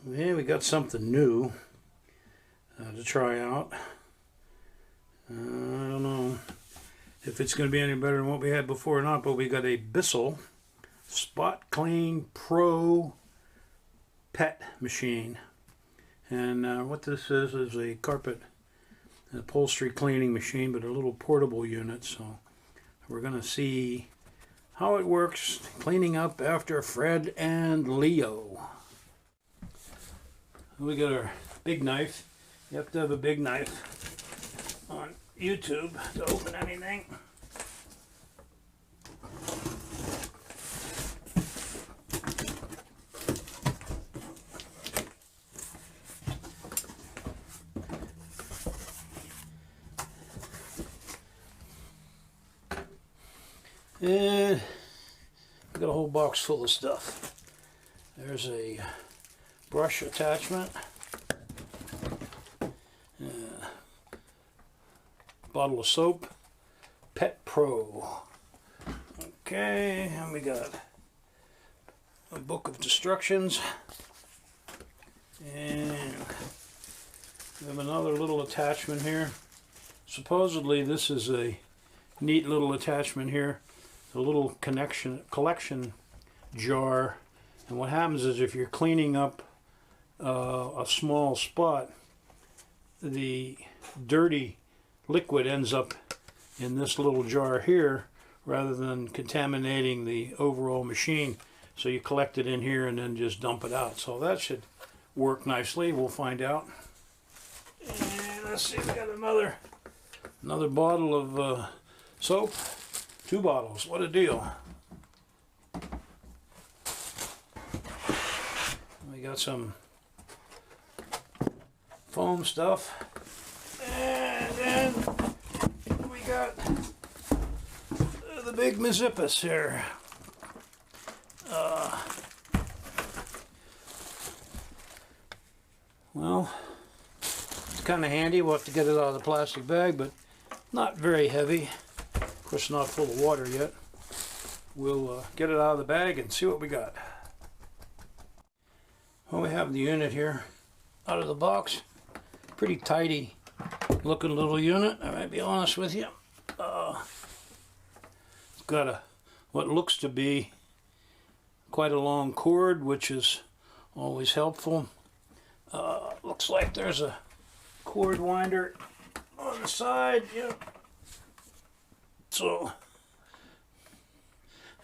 Yeah, we got something new to try out. I don't know if it's going to be any better than what we had before or not, but we got a Bissell SpotClean Pro pet machine. And what this is a carpet and upholstery cleaning machine, but a little portable unit. So we're going to see how it works cleaning up after Fred and Leo. We got our big knife. You have to have a big knife on YouTube to open anything. And I got a whole box full of stuff. There's a brush attachment, bottle of soap, Pet Pro. Okay, and we got a book of instructions, and we have another little attachment here. Supposedly this is a neat little attachment here, a little collection jar, and what happens is if you're cleaning up a small spot, the dirty liquid ends up in this little jar here rather than contaminating the overall machine. So you collect it in here and then just dump it out. So that should work nicely. We'll find out. And let's see, we got another bottle of soap. 2 bottles. What a deal. We got some foam stuff, and then we got the big Mazippus here. Well, it's kind of handy. We'll have to get it out of the plastic bag, but not very heavy. Of course, not full of water yet. We'll get it out of the bag and see what we got. Well, we have the unit here out of the box. Pretty tidy looking little unit, I might be honest with you. It's got what looks to be quite a long cord, which is always helpful. Looks like there's a cord winder on the side. Yep. So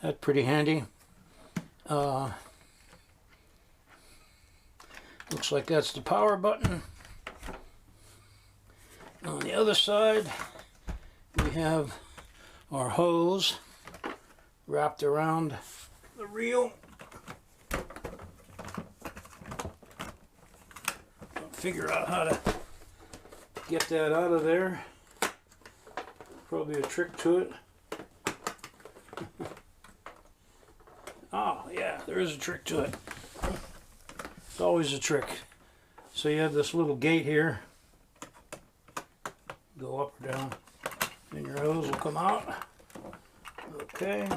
that's pretty handy. Looks like that's the power button. On the other side, we have our hose wrapped around the reel. I'll figure out how to get that out of there. Probably a trick to it. Oh, yeah, there is a trick to it. It's always a trick. So you have this little gate here. Go up or down, and your hose will come out. Okay,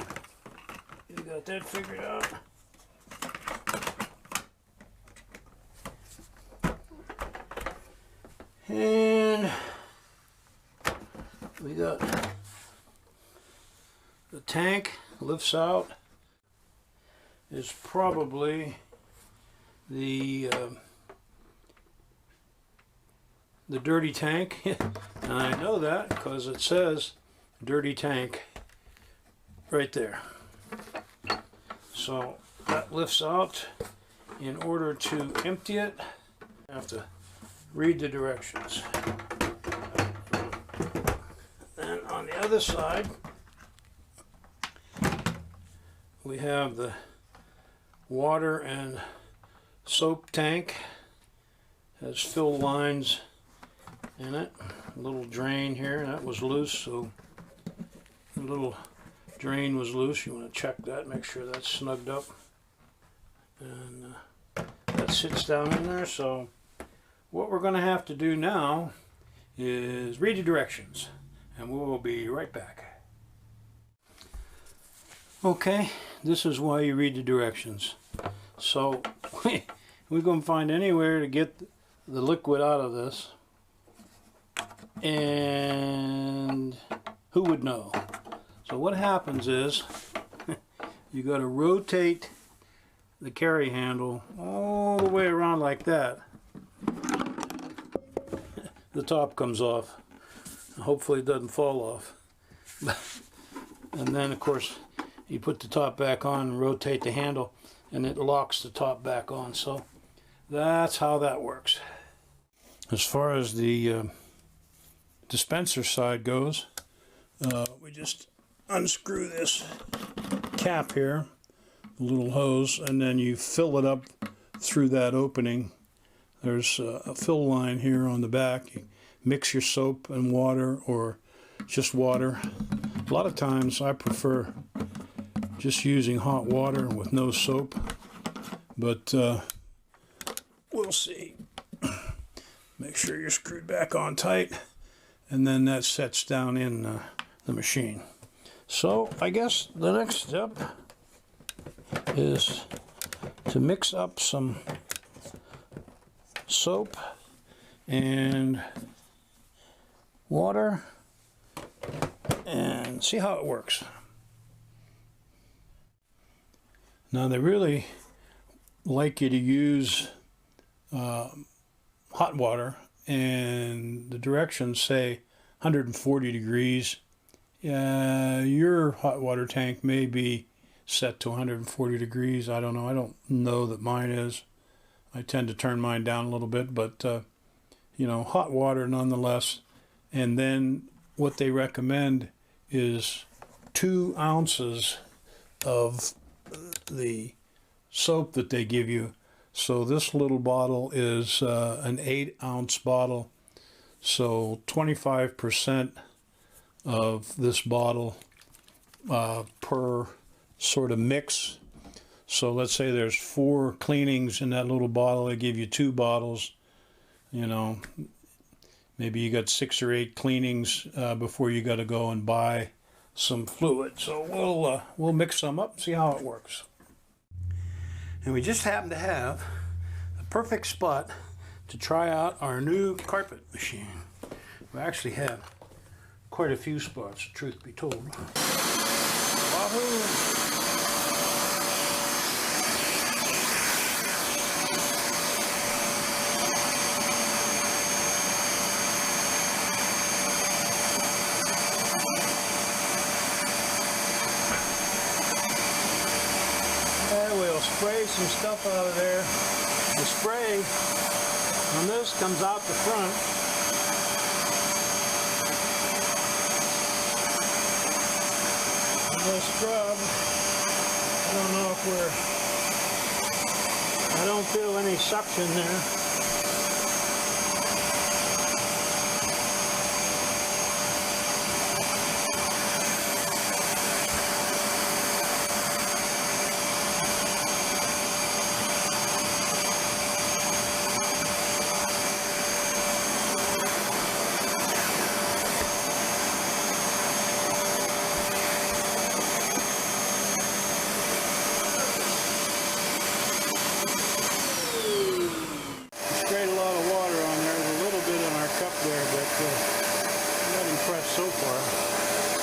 you got that figured out. And we got the tank lifts out. Is probably the dirty tank. And I know that because it says dirty tank right there. So that lifts out. In order to empty it, I have to read the directions. Then on the other side, we have the water and soap tank. Has fill lines in it. A little drain here, that was loose, so the little drain was loose. You want to check that, make sure that's snugged up. And that sits down in there. So what we're going to have to do now is read the directions, and we will be right back. Okay, this is why you read the directions. So we we're going to find anywhere to get the liquid out of this, and who would know? So what happens is you got to rotate the carry handle all the way around like that. The top comes off. Hopefully it doesn't fall off. And then of course you put the top back on and rotate the handle, and it locks the top back on. So that's how that works. As far as the dispenser side goes, we just unscrew this cap here, the little hose, and then you fill it up through that opening. There's a fill line here on the back. You mix your soap and water, or just water. A lot of times I prefer just using hot water with no soap, but we'll see. Make sure you're screwed back on tight, and then that sets down in the machine. So I guess the next step is to mix up some soap and water and see how it works. Now they really like you to use hot water, and the directions say 140 degrees. Your hot water tank may be set to 140 degrees. I don't know. I don't know that mine is. I tend to turn mine down a little bit, but you know, hot water nonetheless. And then what they recommend is 2 ounces of the soap that they give you. So this little bottle is an 8-ounce bottle. So 25% of this bottle per sort of mix. So let's say there's 4 cleanings in that little bottle. They give you 2 bottles. You know, maybe you got 6 or 8 cleanings before you got to go and buy some fluid. So we'll mix some up and see how it works. And we just happen to have the perfect spot to try out our new carpet machine. We actually have quite a few spots, truth be told. Wahoo! We'll spray some stuff out of there. The spray on this comes out the front. And the scrub, I don't feel any suction there. So far,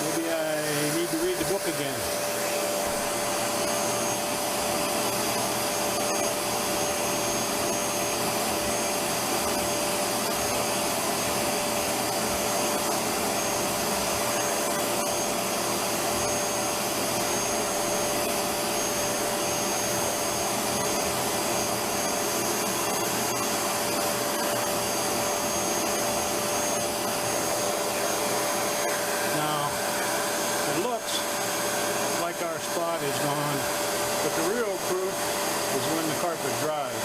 maybe I need to read the book again. Spot is gone, but the real proof is when the carpet dries.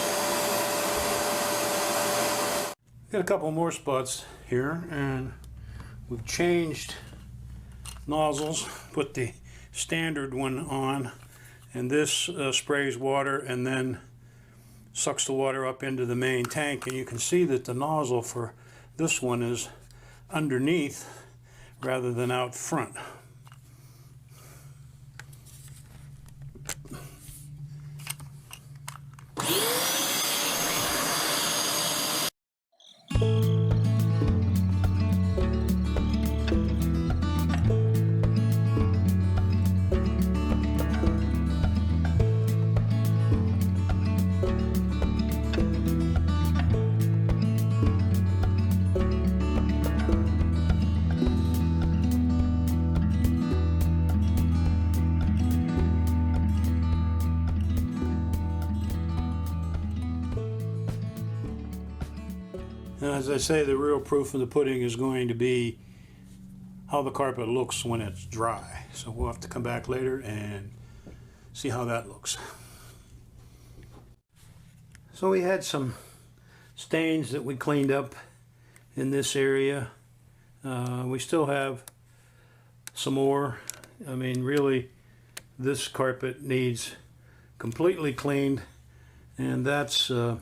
Got a couple more spots here, and we've changed nozzles, put the standard one on, and this sprays water and then sucks the water up into the main tank, and you can see that the nozzle for this one is underneath rather than out front. And as I say, the real proof of the pudding is going to be how the carpet looks when it's dry. So we'll have to come back later and see how that looks. So we had some stains that we cleaned up in this area. We still have some more. I mean, really, this carpet needs completely cleaned, and that's a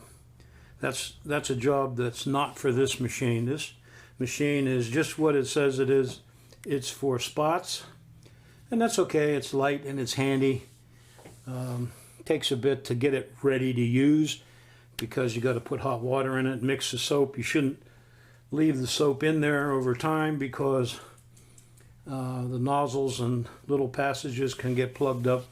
job that's not for this machine. This machine is just what it says it is. It's for spots, and that's okay. It's light and it's handy. Takes a bit to get it ready to use because you got to put hot water in it, mix the soap. You shouldn't leave the soap in there over time because the nozzles and little passages can get plugged up.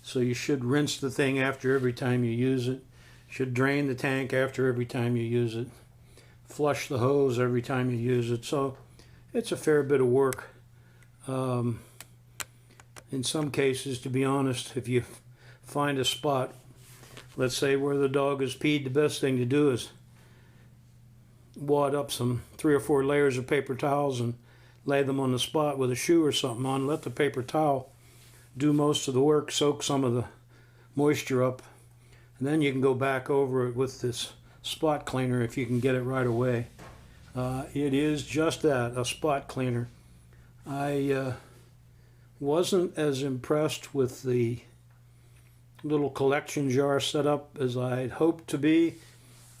So you should rinse the thing after every time you use it. Should drain the tank after every time you use it. Flush the hose every time you use it. So it's a fair bit of work. In some cases, to be honest, if you find a spot, let's say where the dog has peed, the best thing to do is wad up some 3 or 4 layers of paper towels and lay them on the spot with a shoe or something on. Let the paper towel do most of the work, soak some of the moisture up, and then you can go back over it with this spot cleaner if you can get it right away. It is just that, a spot cleaner. I wasn't as impressed with the little collection jar setup as I'd hoped to be.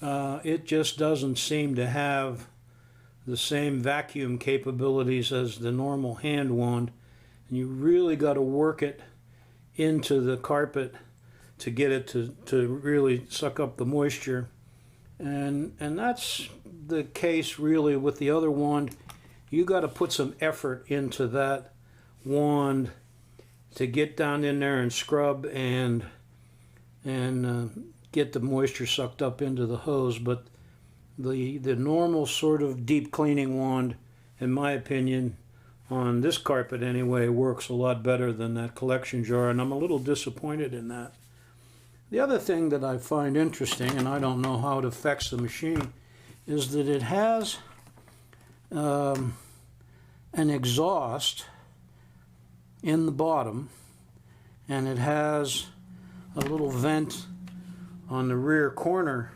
It just doesn't seem to have the same vacuum capabilities as the normal hand wand, and you really got to work it into the carpet to get it to really suck up the moisture, and that's the case really with the other wand. You got to put some effort into that wand to get down in there and scrub and get the moisture sucked up into the hose. But the normal sort of deep cleaning wand, in my opinion, on this carpet anyway, works a lot better than that collection jar, and I'm a little disappointed in that. The other thing that I find interesting, and I don't know how it affects the machine, is that it has an exhaust in the bottom, and it has a little vent on the rear corner.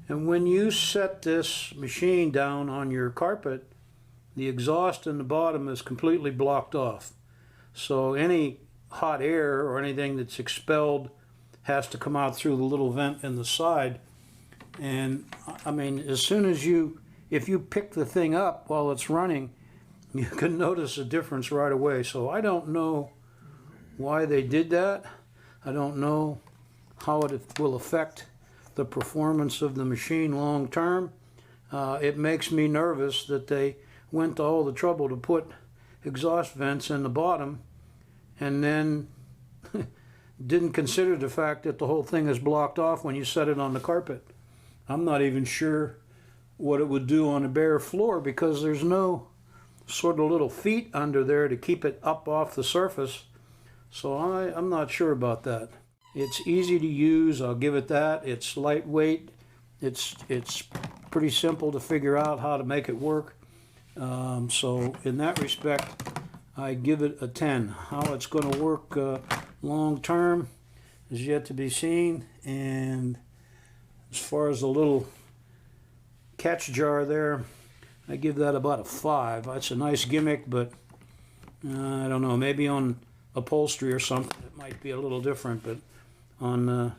And when you set this machine down on your carpet, the exhaust in the bottom is completely blocked off. So any hot air or anything that's expelled has to come out through the little vent in the side. And I mean, as soon as if you pick the thing up while it's running, you can notice a difference right away. So I don't know why they did that. I don't know how it will affect the performance of the machine long term. It makes me nervous that they went to all the trouble to put exhaust vents in the bottom and then didn't consider the fact that the whole thing is blocked off when you set it on the carpet. I'm not even sure what it would do on a bare floor because there's no sort of little feet under there to keep it up off the surface. So I'm not sure about that. It's easy to use, I'll give it that. It's lightweight. It's pretty simple to figure out how to make it work. So in that respect, I give it a 10. How it's going to work long term is yet to be seen. And as far as the little catch jar there, I give that about a 5. That's a nice gimmick, but I don't know, maybe on upholstery or something it might be a little different, but on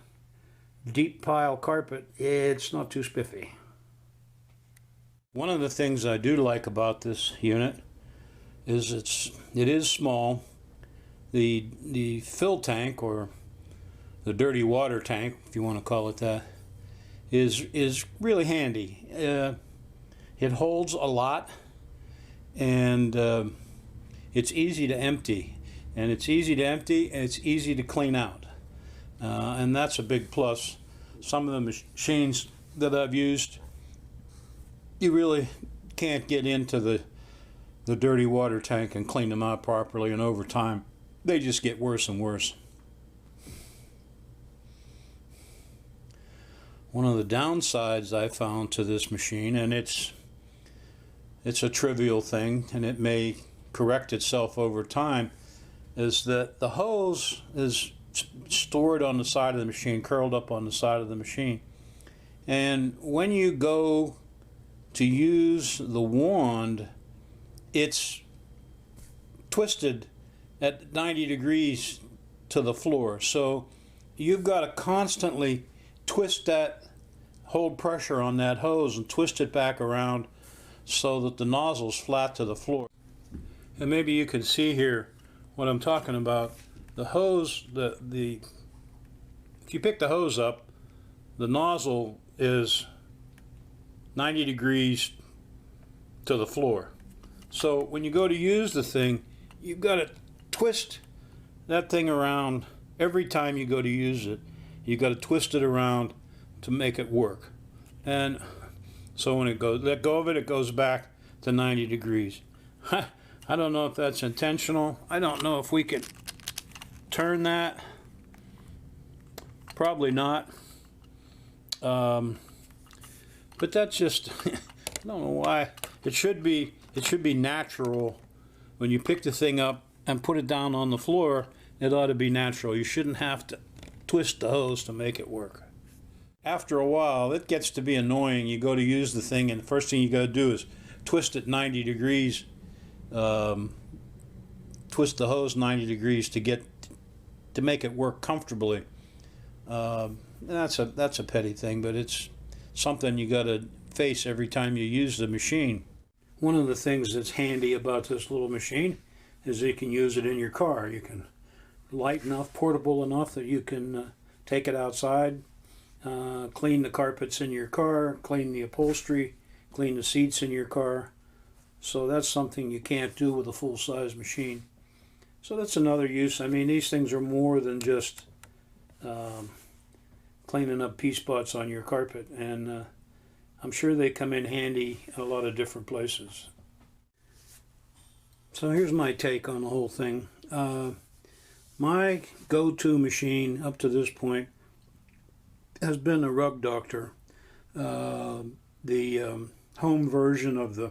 deep pile carpet, it's not too spiffy. One of the things I do like about this unit is it is small. The fill tank, or the dirty water tank, if you want to call it that, is really handy. It holds a lot, and it's easy to empty. And it's easy to empty, and it's easy to clean out. And that's a big plus. Some of the machines that I've used, you really can't get into the dirty water tank and clean them out properly, and over time they just get worse and worse. One of the downsides I found to this machine, and it's a trivial thing and it may correct itself over time, is that the hose is stored on the side of the machine, curled up on the side of the machine. And when you go to use the wand, it's twisted at 90 degrees to the floor. So you've got to constantly twist that, hold pressure on that hose and twist it back around so that the nozzle's flat to the floor. And maybe you can see here what I'm talking about. The hose, if you pick the hose up, the nozzle is 90 degrees to the floor. So when you go to use the thing, you've got to twist that thing around every time you go to use it. You've got to twist it around to make it work. And so when it goes, let go of it, it goes back to 90 degrees. I don't know if that's intentional. I don't know if we can turn that. Probably not. But that's just, I don't know why. It should be natural. When you pick the thing up and put it down on the floor, it ought to be natural. You shouldn't have to twist the hose to make it work. After a while, it gets to be annoying. You go to use the thing, and the first thing you got to do is twist it 90 degrees, twist the hose 90 degrees to make it work comfortably. That's a petty thing, but it's something you got to face every time you use the machine. One of the things that's handy about this little machine is you can use it in your car. You can light enough, portable enough that you can take it outside, clean the carpets in your car, clean the upholstery, clean the seats in your car. So that's something you can't do with a full-size machine. So that's another use. I mean, these things are more than just cleaning up pea spots on your carpet, and I'm sure they come in handy in a lot of different places. So here's my take on the whole thing. My go-to machine up to this point has been a Rug Doctor, the home version of the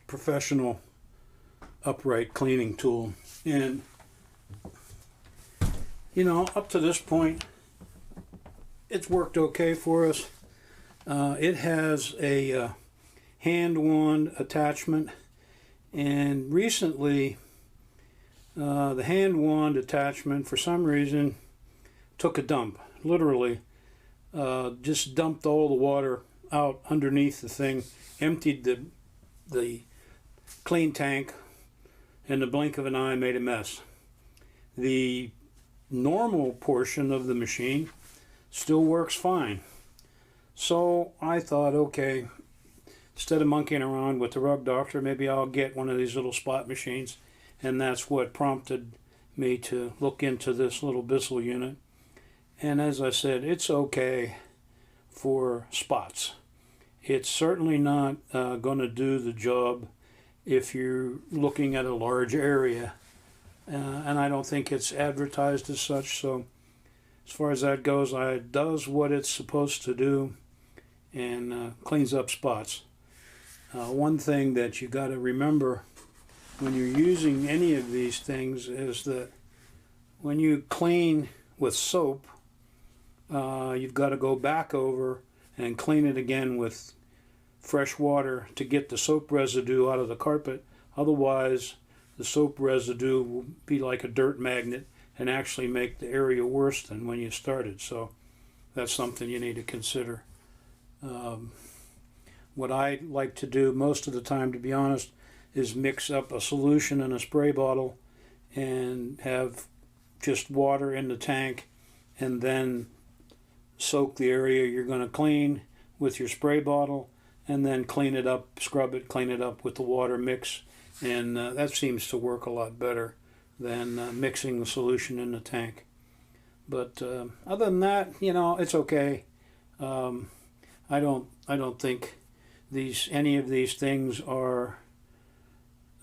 professional upright cleaning tool. And you know, up to this point, it's worked okay for us. It has a hand wand attachment, and recently the hand wand attachment, for some reason, took a dump. Literally, just dumped all the water out underneath the thing, emptied the clean tank, in the blink of an eye made a mess. The normal portion of the machine still works fine. So I thought, okay, instead of monkeying around with the Rug Doctor, maybe I'll get one of these little spot machines. And that's what prompted me to look into this little Bissell unit. And as I said, it's okay for spots. It's certainly not going to do the job if you're looking at a large area. And I don't think it's advertised as such. So as far as that goes, it does what it's supposed to do and cleans up spots. One thing that you got to remember when you're using any of these things is that when you clean with soap, you've got to go back over and clean it again with fresh water to get the soap residue out of the carpet. Otherwise, the soap residue will be like a dirt magnet and actually make the area worse than when you started. So that's something you need to consider. What I like to do most of the time, to be honest, is mix up a solution in a spray bottle and have just water in the tank, and then soak the area you're going to clean with your spray bottle, and then clean it up, scrub it, clean it up with the water mix, and that seems to work a lot better than mixing the solution in the tank. But other than that, you know, it's okay. I don't think any of these things are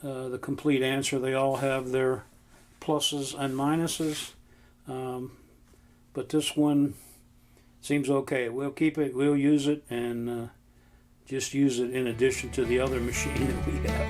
the complete answer. They all have their pluses and minuses, but this one Seems okay. We'll keep it, we'll use it, and just use it in addition to the other machine that we have.